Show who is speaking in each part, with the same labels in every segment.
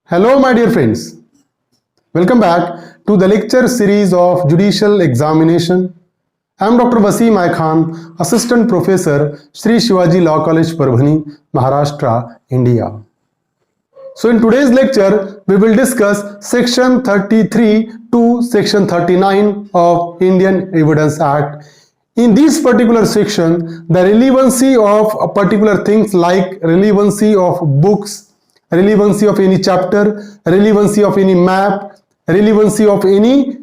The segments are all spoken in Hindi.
Speaker 1: Hello, my dear friends. Welcome back to the lecture series of Judicial Examination. I am Dr. Wasim I Khan, Assistant Professor, Sri Shivaji Law College, Parbhani, Maharashtra, India. So, in today's lecture, we will discuss Section 33 to Section 39 of Indian Evidence Act. In this particular section, the relevancy of particular things like relevancy of books, relevancy of any chapter, relevancy of any map, relevancy of any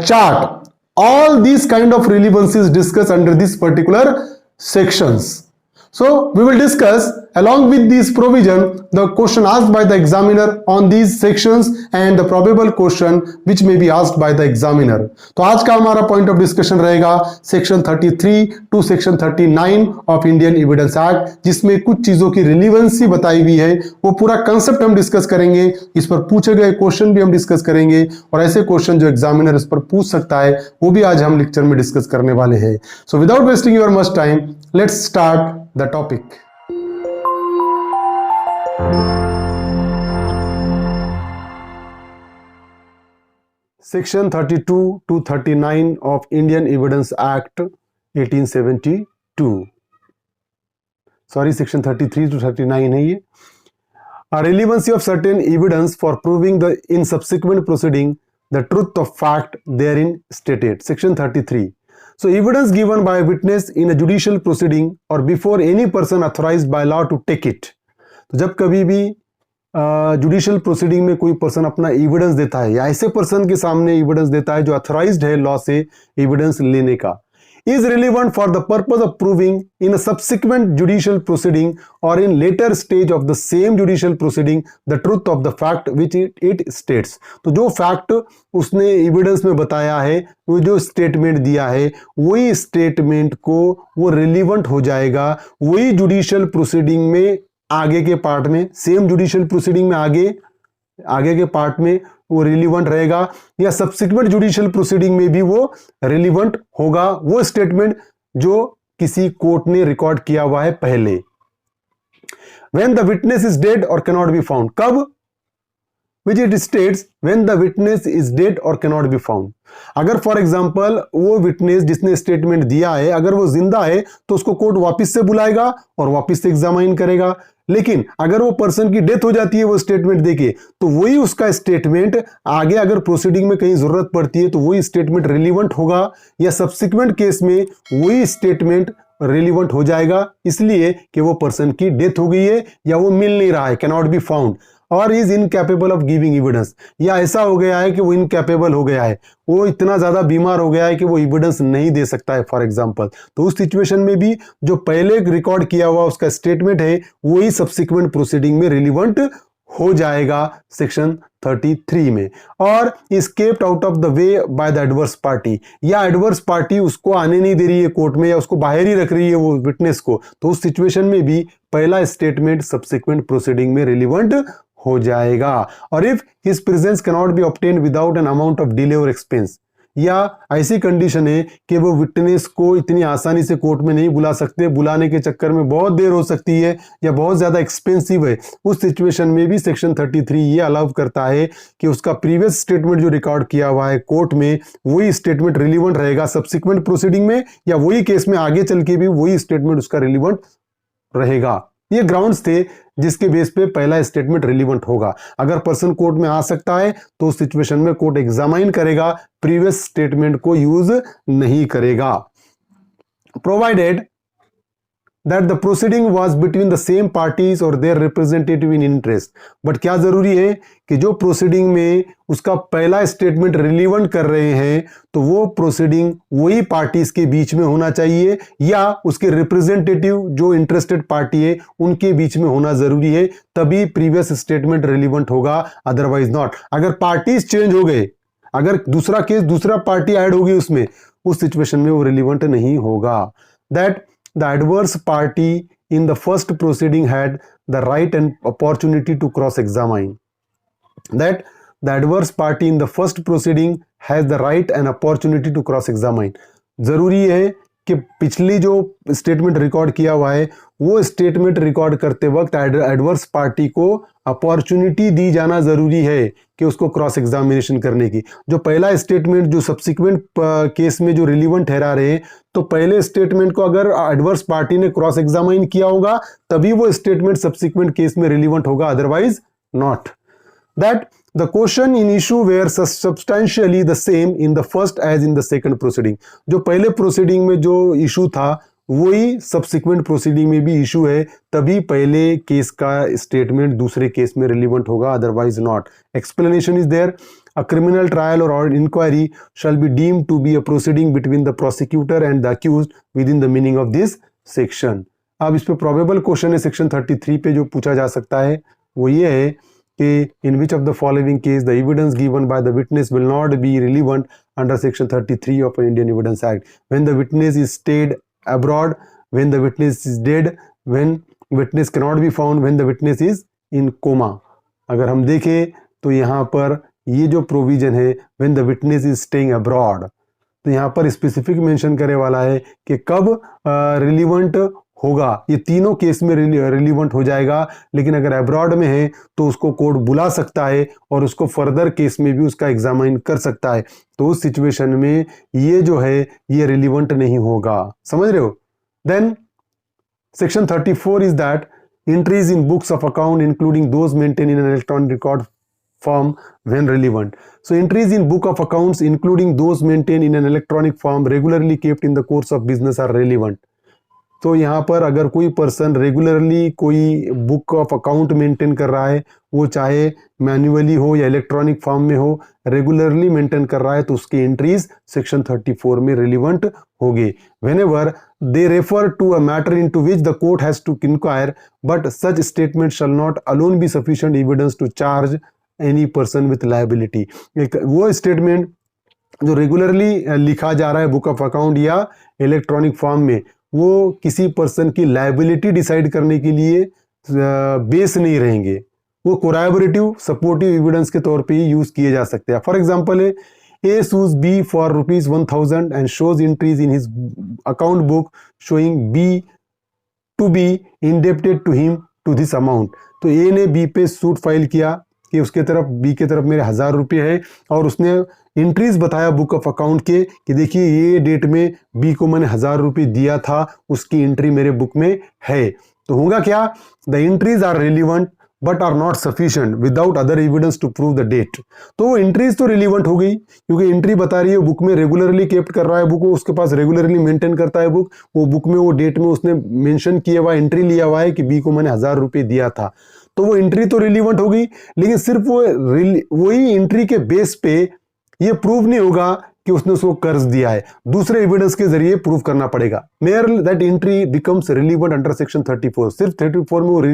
Speaker 1: chart, all these kind of relevancies discussed under this particular sections. So we will discuss along with these provision the question asked by the examiner on these sections and the probable question which may be asked by the examiner. तो आज का हमारा पॉइंट ऑफ डिस्कशन रहेगा section 33 to section 39 of Indian evidence act, जिसमें कुछ चीजों की रिलीवेंसी बताई हुई है। वो पूरा कंसेप्ट हम डिस्कस करेंगे, इस पर पूछे गए क्वेश्चन भी हम डिस्कस करेंगे और ऐसे क्वेश्चन जो एग्जामिनर इस पर पूछ सकता है वो भी आज हम लेक्चर में डिस्कस करने वाले हैं। So without wasting your much time, let's start the topic. Section 32 to 39 of Indian Evidence Act 1872. Sorry, Section 33 to 39 है ये. A relevancy of certain evidence for proving the in subsequent proceeding the truth of fact therein stated. Section 33. So evidence given by a witness in a judicial proceeding or before any person authorized by law to take it. तो जब कभी भी जुडिशियल प्रोसीडिंग में कोई पर्सन अपना एविडेंस देता है या ऐसे पर्सन के सामने एविडेंस देता है जो अथॉराइज्ड है लॉ से एविडेंस लेने का, is relevant for the purpose of proving in a subsequent judicial proceeding or in later stage of the same judicial proceeding the truth of the fact which it states. तो जो फैक्ट उसने एविडेंस में बताया है, वो जो स्टेटमेंट दिया है, वही स्टेटमेंट को वो रिलीवेंट हो जाएगा, वही जुडिशियल प्रोसीडिंग में आगे के पार्ट में, सेम जुडिशियल प्रोसीडिंग में आगे के पार्ट में वो रिलीवेंट रहेगा या सब्सिक्वेंट जुडिशियल प्रोसीडिंग में भी वो रिलीवेंट होगा, वो स्टेटमेंट जो किसी कोर्ट ने रिकॉर्ड किया हुआ है पहले। When the witness is dead or cannot be found. कब? Which it states when the witness is dead or cannot be found. अगर फॉर एग्जाम्पल वो विटनेस जिसने स्टेटमेंट दिया है अगर वो जिंदा है तो उसको कोर्ट वापस से बुलाएगा और वापस से एग्जामाइन करेगा। लेकिन अगर वो पर्सन की डेथ हो जाती है वो स्टेटमेंट देके, तो वही उसका स्टेटमेंट आगे अगर प्रोसीडिंग में कहीं जरूरत पड़ती है तो वही स्टेटमेंट रिलीवेंट होगा या सब्सिक्वेंट केस में वही स्टेटमेंट रिलीवेंट हो जाएगा, इसलिए कि वो पर्सन की डेथ हो गई है या वो मिल नहीं रहा है, कैनॉट बी फाउंड, और is incapable of giving evidence, या ऐसा हो गया है कि वो इनकैपेबल हो गया है, वो इतना ज्यादा बीमार हो गया है कि वो एविडेंस नहीं दे सकता है फॉर एग्जांपल। तो उस सिचुएशन में भी जो पहले रिकॉर्ड किया हुआ उसका स्टेटमेंट है वही सब्सिक्वेंट प्रोसीडिंग में रिलीवेंट हो जाएगा सेक्शन 33 में। और is kept out of the way by the adverse party, या एडवर्स पार्टी उसको आने नहीं दे रही है कोर्ट में या उसको बाहर ही रख रही है वो विटनेस को, तो उस सिचुएशन में भी पहला स्टेटमेंट सब्सिक्वेंट प्रोसीडिंग में रिलीवेंट हो जाएगा। और if his presence can not be obtain without an amount of delay और एक्सपेंस, या ऐसी कंडीशन है कि वो विटनेस को इतनी आसानी से कोर्ट में नहीं बुला सकते, बुलाने के चक्कर में बहुत देर हो सकती है या बहुत ज्यादा एक्सपेंसिव है, उस सिचुएशन में भी सेक्शन 33 ये अलाउ करता है कि उसका प्रीवियस स्टेटमेंट जो रिकॉर्ड किया हुआ है कोर्ट में वही स्टेटमेंट रिलीवेंट रहेगा सब्सिक्वेंट प्रोसीडिंग में, या वही केस में आगे चल के भी वही स्टेटमेंट उसका रिलीवेंट रहेगा। ये ग्राउंड्स थे जिसके बेस पे पहला स्टेटमेंट रिलीवेंट होगा। अगर पर्सन कोर्ट में आ सकता है तो उस सिचुएशन में कोर्ट एग्जामाइन करेगा, प्रीवियस स्टेटमेंट को यूज नहीं करेगा। Provided that the proceeding was between the same parties or their representative in interest. But क्या जरूरी है कि जो प्रोसीडिंग में उसका पहला स्टेटमेंट रिलीवेंट कर रहे हैं तो वो प्रोसीडिंग वही पार्टीज के बीच में होना चाहिए या उसके रिप्रेजेंटेटिव जो इंटरेस्टेड पार्टी है उनके बीच में होना जरूरी है, तभी प्रीवियस स्टेटमेंट रिलीवेंट होगा, अदरवाइज नॉट। अगर पार्टीज चेंज हो गए, अगर दूसरा केस दूसरा पार्टी ऐड होगी उसमें, उस सिचुएशन में वो रिलीवेंट नहीं होगा। That the adverse party in the first proceeding had the right and opportunity to cross-examine. That the adverse party in the first proceeding has the right and opportunity to cross-examine. जरूरी है कि पिछली जो स्टेटमेंट रिकॉर्ड किया हुआ है वो स्टेटमेंट रिकॉर्ड करते वक्त एडवर्स पार्टी को अपॉर्चुनिटी दी जाना जरूरी है कि उसको क्रॉस एग्जामिनेशन करने की। जो पहला स्टेटमेंट जो सब्सिक्वेंट केस में जो रिलीवेंट ठहरा रहे हैं, तो पहले स्टेटमेंट को अगर एडवर्स पार्टी ने क्रॉस एग्जामिन किया होगा तभी वो स्टेटमेंट सब्सिक्वेंट केस में रिलीवेंट होगा, otherwise not. That the question in issue were substantially the same in the first as in the second proceeding। जो पहले प्रोसीडिंग में जो इशू था वही सब्सिक्वेंट प्रोसीडिंग में भी इशू है, तभी पहले केस का स्टेटमेंट दूसरे केस में रिलीवेंट होगा, otherwise not. Explanation is there. A criminal trial or inquiry shall be deemed to be a proceeding between the prosecutor and the accused within the meaning of this section। अब इस पे प्रोबेबल क्वेश्चन है सेक्शन 33 पे जो पूछा जा सकता है वो ये है कि in which of the following case the evidence given by the witness will not be relevant under section 33 of Indian Evidence Act, when the witness is stayed abroad, when the witness is dead, when witness cannot be found, when the witness is in coma। अगर हम देखें तो यहाँ पर ये जो प्रोविजन है when the witness is staying abroad, तो यहाँ पर स्पेसिफिक मेंशन करने वाला है कि कब रिलीवेंट होगा। ये तीनों केस में रिलीवेंट हो जाएगा, लेकिन अगर अब्रॉड में है तो उसको कोर्ट बुला सकता है और उसको फर्दर केस में भी उसका एग्जामिन कर सकता है, तो उस सिचुएशन में ये जो है ये रिलीवेंट नहीं होगा। समझ रहे हो? Then section 34 is that entries in books of account including those maintained in an electronic record form when relevant। So entries in book of accounts including those maintained in an electronic form regularly kept in the course of business are relevant। तो यहाँ पर अगर कोई पर्सन रेगुलरली कोई बुक ऑफ अकाउंट मेंटेन कर रहा है, वो चाहे मैन्युअली हो या इलेक्ट्रॉनिक फॉर्म में हो, रेगुलरली मेंटेन कर रहा है तो उसकी एंट्रीज सेक्शन 34 में रिलीवेंट होगी। Whenever they refer to a matter into which the court has to inquire but such statement shall not alone be sufficient evidence to charge any person with liability. वो स्टेटमेंट जो रेगुलरली लिखा जा रहा है बुक ऑफ अकाउंट या इलेक्ट्रॉनिक फॉर्म में, वो किसी पर्सन की लायबिलिटी डिसाइड करने के लिए बेस नहीं रहेंगे, वो कोरैबोरेटिव सपोर्टिव एविडेंस के तौर पे ही यूज किए जा सकते हैं। फॉर एग्जांपल है A sues B for ₹1000 and shows entries in his account book showing B to be indebted to him to this amount। तो A ने B पे सूट फाइल किया कि उसके तरफ B के तरफ मेरे 1000 रुपये है और उसने एंट्रीज बताया बुक ऑफ अकाउंट के कि देखिए ये डेट में B को मैंने 1000 रुपये दिया था, उसकी एंट्री मेरे बुक में है। तो होगा क्या? The entries are relevant but are not sufficient without other evidence to prove the debt. तो वो एंट्रीज तो रिलीवेंट हो गई क्योंकि एंट्री बता रही है बुक में रेगुलरली केप्ट कर रहा है बुक, उसके पास रेगुलरली मेंटेन करता है बुक, वो बुक में वो डेट में उसने मेंशन किया हुआ एंट्री लिया हुआ है कि B को मैंने 1000 रुपये दिया था, तो वो एंट्री तो रिलीवेंट हो गई। लेकिन सिर्फ वो वही एंट्री के बेस पे ये प्रूव नहीं होगा कि उसने उसको कर्ज दिया है, दूसरे एविडेंस के जरिए प्रूव करना पड़ेगा। Mayor that entry becomes relevant under section 34। सिर्फ 34 में वो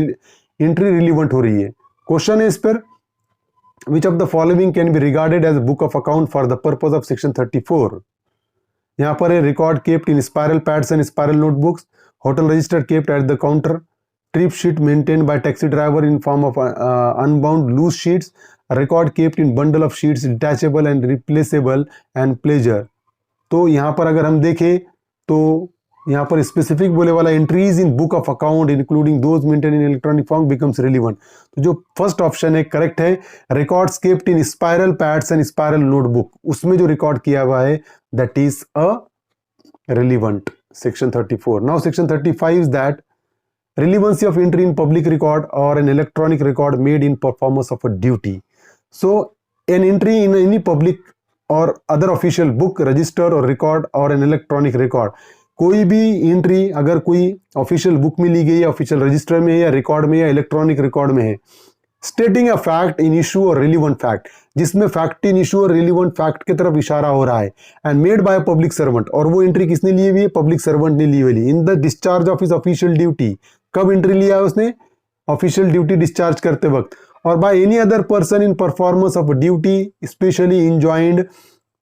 Speaker 1: एंट्री रिलीवेंट हो रही है। क्वेश्चन है इस पर, which of the following can be regarded as book of account for the purpose of section 34। यहां पर है record kept in spiral pads and spiral notebooks, hotel register kept at the counter, trip sheet maintained by taxi driver in form of unbound loose sheets, a record kept in bundle of sheets detachable and replaceable and pleasure। तो यहाँ पर अगर हम देखें तो यहाँ पर स्पेसिफिक बोले वाला entries in book of account including those maintained in electronic form becomes relevant. तो जो फर्स्ट ऑप्शन है करेक्ट है, records kept in spiral pads and spiral notebook, उसमें जो रिकॉर्ड किया हुआ है that is a relevant section 34। Now section 35 is that relevancy of entry in public record or an electronic record made in performance of a duty। So an entry in any public or other official book, register or record or an electronic record, कोई भी एंट्री अगर कोई ऑफिशियल बुक में ली गई है, ऑफिशियल रजिस्टर में या रिकॉर्ड में या इलेक्ट्रॉनिक रिकॉर्ड में है, स्टेटिंग अ फैक्ट इन इशू और रिलीवेंट फैक्ट, जिसमें फैक्ट इन इशू और रिलीवेंट फैक्ट की तरफ इशारा हो रहा है, and made by public servant, और वो एंट्री किसने ली हुई है? पब्लिक सर्वेंट ने ली हुई है। In the discharge of his official duty, कब एंट्री लिया है उसने? ऑफिशियल ड्यूटी डिस्चार्ज करते वक्त। और by any other person in performance of duty specially enjoined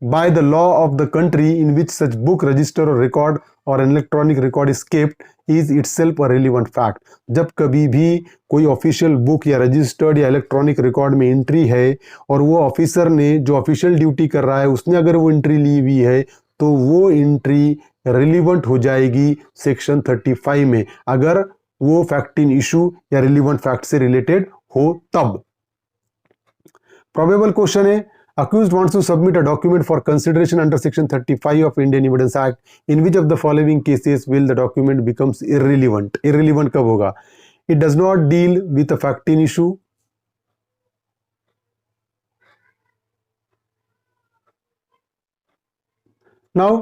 Speaker 1: by the law of the country in which such book, register or record or an electronic record is kept is itself a relevant fact। जब कभी भी कोई ऑफिशियल बुक या रजिस्टर्ड या इलेक्ट्रॉनिक रिकॉर्ड में एंट्री है और वो ऑफिसर ने जो ऑफिशियल ड्यूटी कर रहा है उसने अगर वो एंट्री ली हुई है तो वो एंट्री रिलीवेंट हो जाएगी सेक्शन 35 में, अगर वो फैक्ट इन इशू या रिलीवेंट फैक्ट से रिलेटेड हो तब। प्रोबेबल क्वेश्चन है, accused wants to submit a document for consideration under section 35 of Indian Evidence Act. In which of the following cases will the document becomes irrelevant? Irrelevant कब होगा? It does not deal with a fact in issue. Now,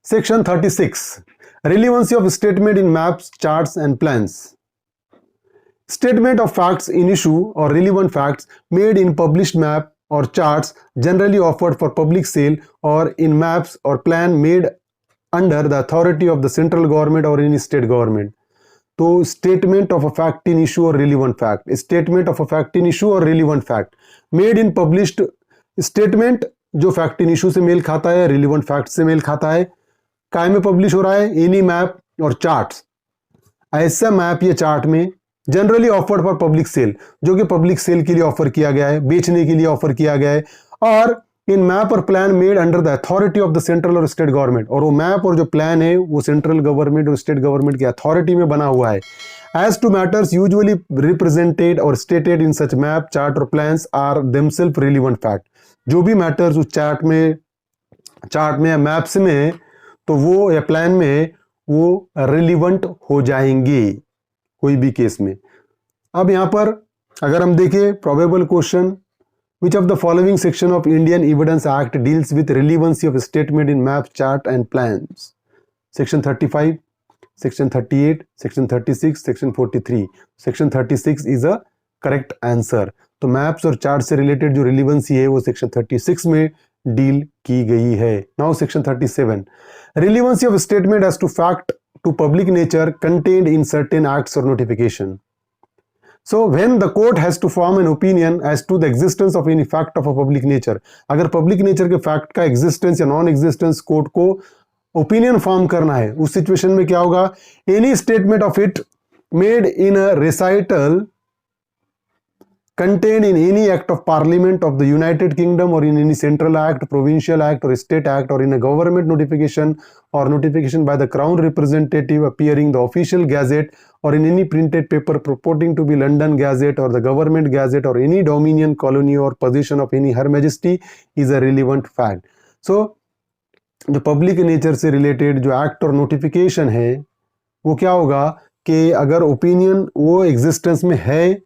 Speaker 1: section 36, relevancy of statement in maps, charts and plans. Statement of facts in issue or relevant facts made in published map or charts generally offered for public sale, or in maps or plan made under the authority of the central government or any state government. तो statement of a fact in issue or relevant fact, statement of a fact in issue or relevant fact made in published statement जो fact in issue से मेल खाता है, relevant fact से मेल खाता है, काय में पब्लिश हो रहा है, एनी मैप और चार्ट्स। ऐसा मैप या चार्ट में generally offered for public sale, जो कि पब्लिक सेल के लिए ऑफर किया गया है, बेचने के लिए ऑफर किया गया है, और इन मैप और plan made under the authority of the central और स्टेट गवर्नमेंट, और वो मैप और जो प्लान है वो सेंट्रल गवर्नमेंट और स्टेट गवर्नमेंट की अथॉरिटी में बना हुआ है। As to matters usually represented और stated in such map, chart और plans are themselves relevant fact. जो भी मैटर्स उस चार्ट में या मैप्स में, तो वो या प्लान में वो रिलीवेंट हो जाएंगे कोई भी केस में। अब यहां पर अगर हम देखें probable question, which of the following section of Indian evidence act deals with relevancy of statement in map, chart and plans? Section 35, section 38, section 36, section 43। Section 36 is a correct answer. तो मैप्स और चार्ट से रिलेटेड जो रिलीवेंसी है वो सेक्शन 36 में डील की गई है। Now section 37, relevancy of statement as to fact to public nature contained in certain acts or notification. So when the court has to form an opinion as to the existence of any fact of a public nature, अगर public nature के fact का existence या non existence कोर्ट को opinion form करना है, उस situation में क्या होगा? Any statement of it made in a recital contained in any act of parliament of the United Kingdom or in any central act, provincial act or state act, or in a government notification or notification by the crown representative appearing the official gazette or in any printed paper purporting to be London Gazette or the government gazette or any dominion, colony or possession of any Her Majesty is a relevant fact. So जो पब्लिक नेचर से रिलेटेड जो एक्ट और नोटिफिकेशन है वो क्या होगा कि अगर ओपिनियन वो एग्जिस्टेंस में है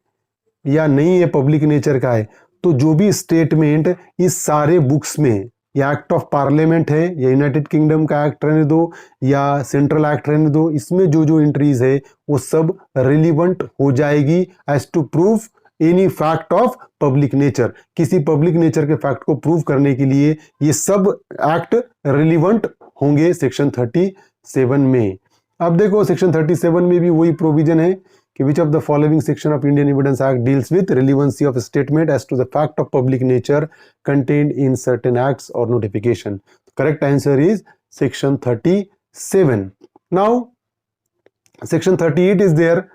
Speaker 1: या नहीं है, पब्लिक नेचर का है, तो जो भी स्टेटमेंट इस सारे बुक्स में, या एक्ट ऑफ पार्लियामेंट है या यूनाइटेड किंगडम का एक्ट रहने दो या सेंट्रल एक्ट रहने दो, इसमें जो जो एंट्रीज है वो सब रिलीवेंट हो जाएगी as to prove any fact of public nature. किसी पब्लिक नेचर के फैक्ट को प्रूव करने के लिए ये सब एक्ट रिलीवेंट होंगे सेक्शन 37 में। अब देखो सेक्शन 37 में भी वही प्रोविजन है कि which of the following section of Indian Evidence Act deals with relevancy of a statement as to the fact of public nature contained in certain acts or notification? Correct answer is section 37. Now section 38 is there,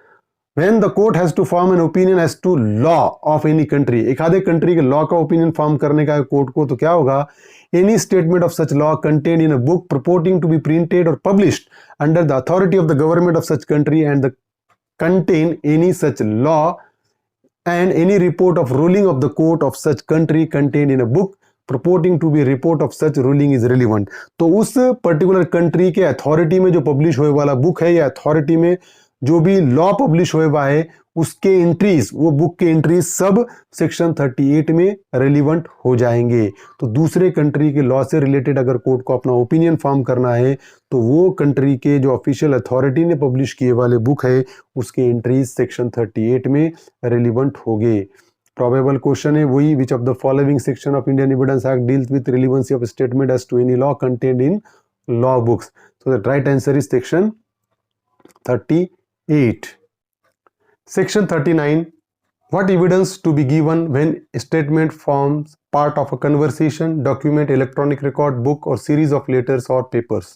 Speaker 1: when the court has to form an opinion as to law of any country। एक आधे कंट्री के लॉ का ओपिनियन फॉर्म करने का है कोर्ट को, तो क्या होगा? any statement of such law contained in a book purporting to be printed or published under the authority of the government of such country and the contain any such law and any report of ruling of the court of such country contained in a book purporting to be report of such ruling is relevant। तो उस पर्टिकुलर कंट्री के अथॉरिटी में जो पब्लिश होए वाला बुक है या अथॉरिटी में जो भी लॉ पब्लिश होए हुआ है उसके एंट्रीज, वो बुक के एंट्रीज सब सेक्शन 38 में रेलिवेंट हो जाएंगे। तो दूसरे कंट्री के लॉ से रिलेटेड अगर कोर्ट को अपना ओपिनियन फॉर्म करना है तो वो कंट्री के जो ऑफिशियल अथॉरिटी ने पब्लिश किए वाले बुक है उसके एंट्रीज सेक्शन 38 में रेलिवेंट होंगे। प्रोबेबल क्वेश्चन है वही, which of the following section of Indian evidence act deals with relevancy of statement as to any law contained in law books. So the right answer is section 38. Section 39. What evidence to be given when a statement forms part of a conversation, document, electronic record, book or series of letters or papers?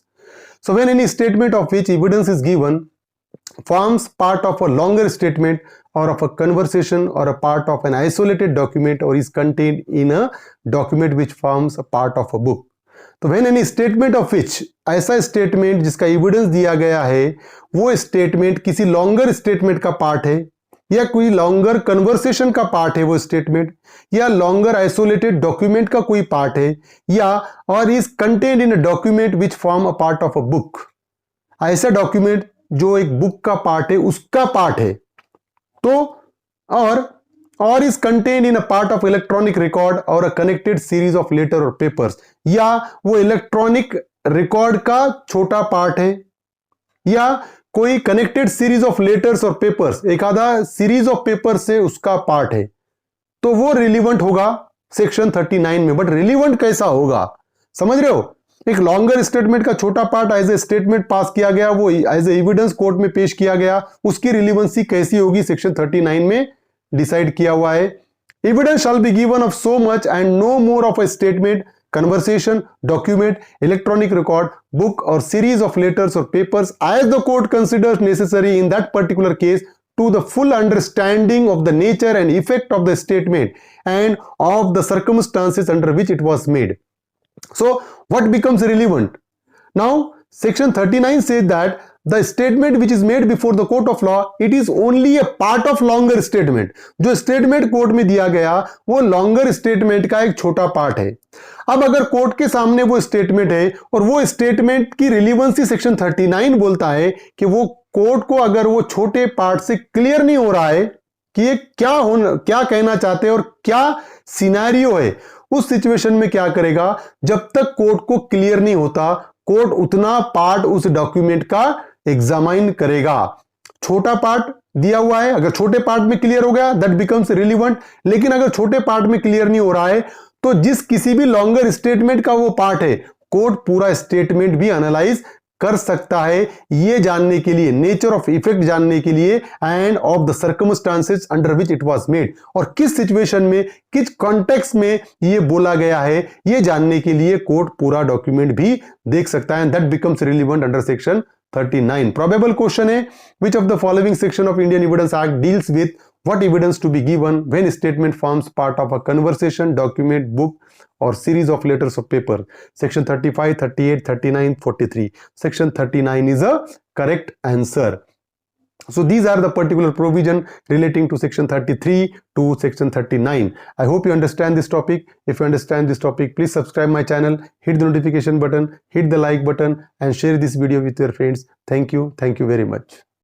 Speaker 1: So when any statement of which evidence is given forms part of a longer statement or of a conversation or a part of an isolated document or is contained in a document which forms a part of a book. तो when any statement of which, ऐसा स्टेटमेंट जिसका एविडेंस दिया गया है वो स्टेटमेंट किसी लॉन्गर स्टेटमेंट का पार्ट है, या कोई लॉन्गर कन्वर्सेशन का पार्ट है वो स्टेटमेंट, या लॉन्गर आइसोलेटेड डॉक्यूमेंट का कोई पार्ट है, या और is contained in a document which form a part of a book, ऐसा डॉक्यूमेंट जो एक बुक का पार्ट है उसका पार्ट है, तो और is contained in a part of electronic record और a connected series of letter और पेपर्स, या वो इलेक्ट्रॉनिक रिकॉर्ड का छोटा पार्ट है, या कोई कनेक्टेड सीरीज ऑफ लेटर्स और पेपर्स, एक आधा सीरीज ऑफ पेपर से उसका पार्ट है, तो वो रिलीवेंट होगा सेक्शन 39 में। बट रिलीवेंट कैसा होगा, समझ रहे हो? एक लॉन्गर स्टेटमेंट का छोटा part as a statement pass किया गया, वो एज ए एविडेंस कोर्ट में पेश किया गया, उसकी रिलीवेंसी कैसी होगी सेक्शन 39 में डिसाइड किया हुआ है। Evidence shall be given of so much and no more of a statement, conversation, document, electronic record, book or series of letters or papers as the court considers necessary in that particular case to the full understanding of the nature and effect of the statement and of the circumstances under which it was made. So what becomes relevant? Now section 39 says that the statement which is made before the court of law, it is only a part of longer statement. जो स्टेटमेंट कोर्ट में दिया गया वो लॉन्गर स्टेटमेंट का एक छोटा पार्ट है। अब अगर कोर्ट के सामने वो स्टेटमेंट है और वो स्टेटमेंट की रिलीवेंसी सेक्शन 39 बोलता है कि वो कोर्ट को अगर वो छोटे पार्ट से क्लियर नहीं हो रहा है कि ये क्या कहना चाहते हैं और क्या सिनेरियो है, उस सिचुएशन में क्या करेगा, जब तक कोर्ट को क्लियर नहीं होता कोर्ट उतना पार्ट उस डॉक्यूमेंट का एग्जामाइन करेगा। छोटा पार्ट दिया हुआ है, अगर छोटे पार्ट में क्लियर हो गया दैट बिकम्स रिलीवेंट, लेकिन अगर छोटे पार्ट में क्लियर नहीं हो रहा है तो जिस किसी भी लॉन्गर स्टेटमेंट का वो पार्ट है कोर्ट पूरा स्टेटमेंट भी एनालाइज कर सकता है, ये जानने के लिए, नेचर ऑफ इफेक्ट जानने के लिए end of the circumstances under which it was made, और किस सिचुएशन में किस कॉन्टेक्स्ट में ये बोला गया है ये जानने के लिए कोर्ट पूरा डॉक्यूमेंट भी देख सकता है, and that becomes relevant under section 39. Probable question है, which of the following section of Indian Evidence Act deals with what evidence to be given when statement forms part of a conversation, document, book or series of letters of paper? Section 35, 38, 39, 43. Section 39 is a correct answer. So these are the particular provision relating to section 33 to section 39. I hope you understand this topic. If you understand this topic, please subscribe my channel, hit the notification button, hit the like button and share this video with your friends. Thank you very much.